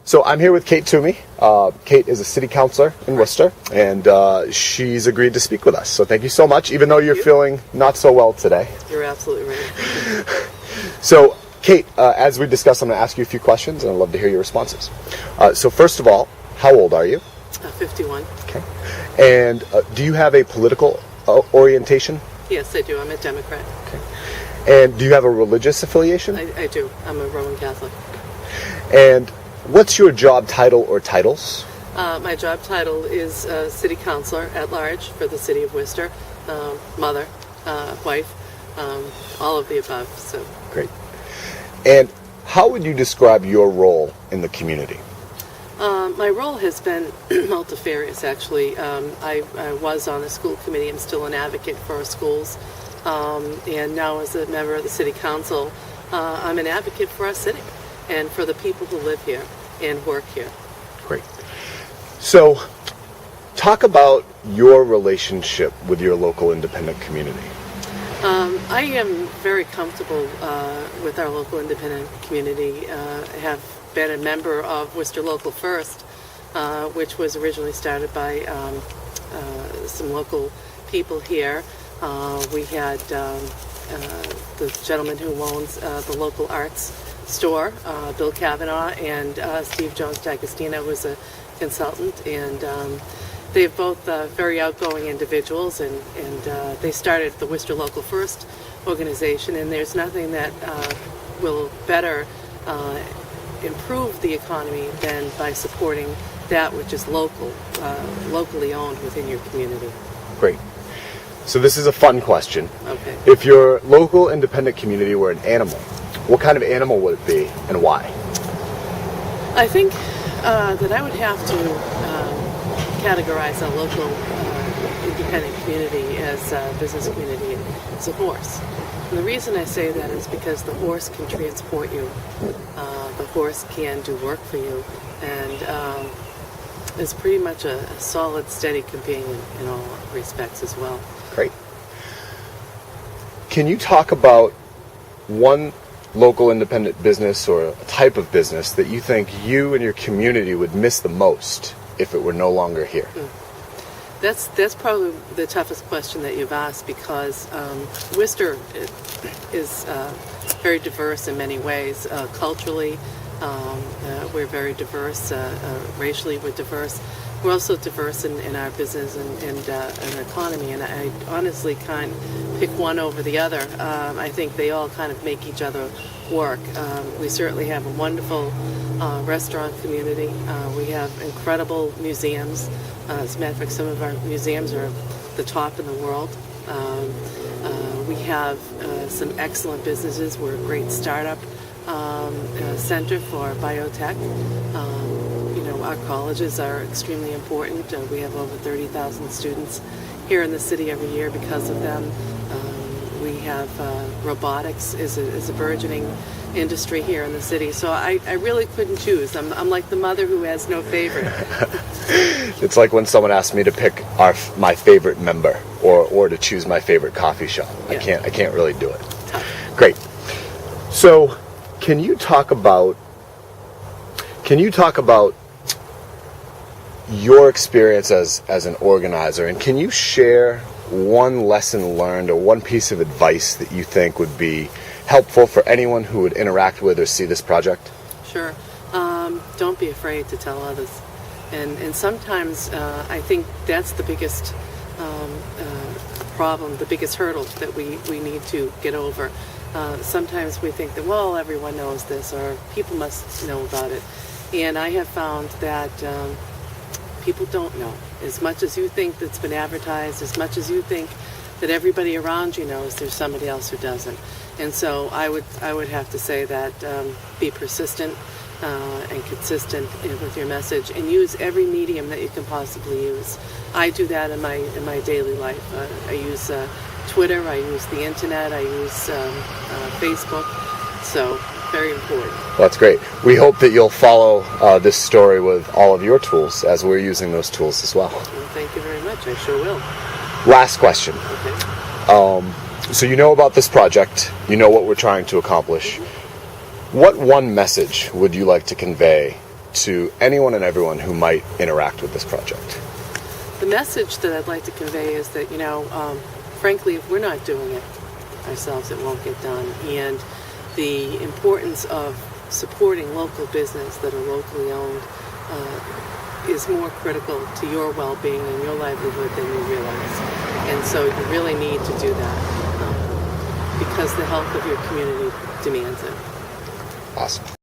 So I'm here with Kate Toomey. Kate is a city councilor in Worcester, and she's agreed to speak with us. So thank you so much, even though you're feeling not so well today. You're absolutely right. So, Kate, as we discussed, I'm going to ask you a few questions, and I'd love to hear your responses. So first of all, how old are you? 51. Okay. And do you have a political orientation? Yes, I do. I'm a Democrat. Okay. And do you have a religious affiliation? I do. I'm a Roman Catholic. And what's your job title or titles? My job title is City Councilor at Large for the City of Worcester, mother, wife, all of the above. So great. And how would you describe your role in the community? My role has been multifarious, actually. I was on the school committee. I'm still an advocate for our schools. And now as a member of the City Council, I'm an advocate for our city and for the people who live here and work here. Great. So, talk about your relationship with your local independent community. I am very comfortable with our local independent community. I have been a member of Worcester Local First, which was originally started by some local people here. We had the gentleman who owns the local arts store, Bill Kavanaugh, and Steve Jones D'Agostino, who is a consultant, and they're both very outgoing individuals, and they started the Worcester Local First organization, and there's nothing that will better improve the economy than by supporting that which is locally owned within your community. Great. So this is a fun question. Okay. If your local independent community were an animal, what kind of animal would it be and why? I think that I would have to categorize a local independent community as a business community as a horse. And the reason I say that is because the horse can transport you. The horse can do work for you, and is pretty much a solid, steady companion in all respects as well. Great. Can you talk about one local independent business or a type of business that you think you and your community would miss the most if it were no longer here? That's probably the toughest question that you've asked, because Worcester is very diverse in many ways. Culturally, we're very diverse. Racially, we're diverse. We're also diverse in our business and economy, and I honestly can't pick one over the other. I think they all kind of make each other work. We certainly have a wonderful restaurant community. We have incredible museums. As a matter of fact, some of our museums are the top in the world. We have some excellent businesses. We're a great startup center for biotech. Our colleges are extremely important. We have over 30,000 students here in the city every year because of them. We have robotics is a burgeoning industry here in the city. So I really couldn't choose. I'm like the mother who has no favorite. It's like when someone asks me to pick my favorite member or to choose my favorite coffee shop. Yeah. I can't really do it. Tough. Great. So can you talk about your experience as an organizer, and can you share one lesson learned or one piece of advice that you think would be helpful for anyone who would interact with or see this project? Sure. Don't be afraid to tell others. And sometimes I think that's the biggest problem, the biggest hurdle that we need to get over. Sometimes we think that, well, everyone knows this, or people must know about it. And I have found that people don't know. As much as you think that's been advertised, as much as you think that everybody around you knows, there's somebody else who doesn't. And so I would have to say that be persistent and consistent with your message, and use every medium that you can possibly use. I do that in my daily life. I use Twitter, I use the internet, I use Facebook. So very important. Well, that's great. We hope that you'll follow this story with all of your tools as we're using those tools as well. Well, thank you very much. I sure will. Last question. Okay. So you know about this project. You know what we're trying to accomplish. Mm-hmm. What one message would you like to convey to anyone and everyone who might interact with this project? The message that I'd like to convey is that, frankly, if we're not doing it ourselves, it won't get done. And the importance of supporting local business that are locally owned is more critical to your well-being and your livelihood than you realize. And so you really need to do that because the health of your community demands it. Awesome.